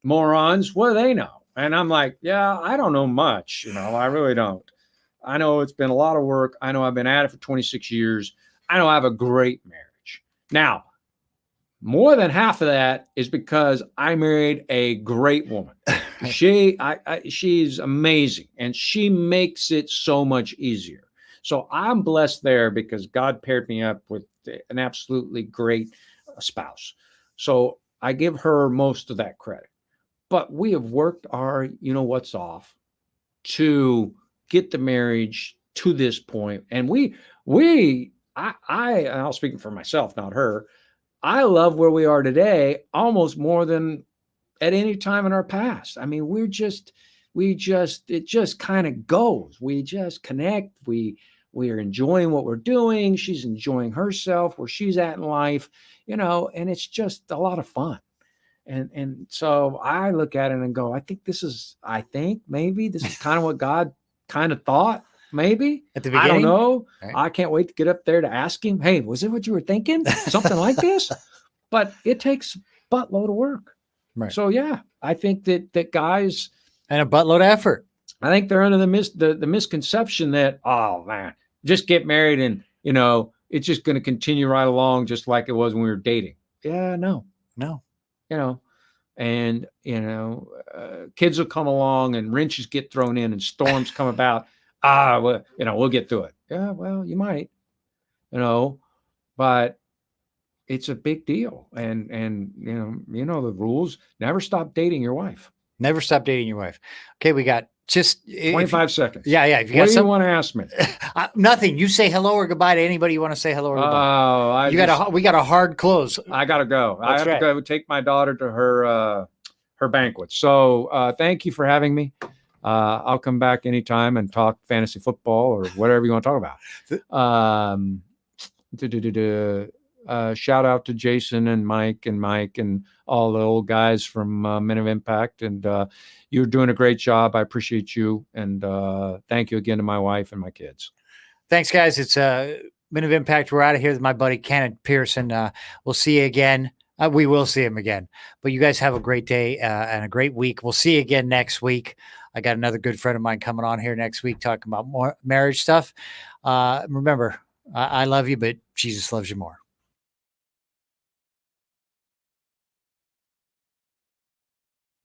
morons, what do they know? And I'm like, yeah, I don't know much. I really don't. I know it's been a lot of work. I know I've been at it for 26 years. I know I have a great marriage. Now, more than half of that is because I married a great woman. She's amazing, and she makes it so much easier. So I'm blessed there because God paired me up with an absolutely great spouse. So I give her most of that credit. But we have worked our, what's off to get the marriage to this point. And I'll speak for myself, not her. I love where we are today almost more than at any time in our past. I mean, it just kind of goes. We just connect. We are enjoying what we're doing. She's enjoying herself, where she's at in life, and it's just a lot of fun. And so I look at it and go, I think maybe this is kind of what God kind of thought, maybe. At the beginning? I don't know. Right. I can't wait to get up there to ask him, hey, was it what you were thinking? Something like this? But it takes a buttload of work. Right. So, yeah, I think that guys... And a buttload of effort. I think they're under the misconception that, oh, man, just get married and, it's just going to continue right along just like it was when we were dating. Yeah, no. And, kids will come along and wrenches get thrown in and storms come about. We'll get through it. Yeah, well, you might. but it's a big deal. And you know the rules. Never stop dating your wife. Never stop dating your wife. Okay, we got just 25 seconds. Yeah. If you what got do you want to ask me? Nothing. You say hello or goodbye to anybody you want to say hello or goodbye. Oh, we got a hard close. I gotta go. That's I have to go take my daughter to her banquet. So thank you for having me. I'll come back anytime and talk fantasy football or whatever you want to talk about. Shout out to Jason and Mike and all the old guys from Men of Impact. And you're doing a great job. I appreciate you. And thank you again to my wife and my kids. Thanks, guys. It's Men of Impact. We're out of here with my buddy Ken Pearson. We'll see you again. We will see him again. But you guys have a great day and a great week. We'll see you again next week. I got another good friend of mine coming on here next week talking about more marriage stuff. Remember, I love you, but Jesus loves you more.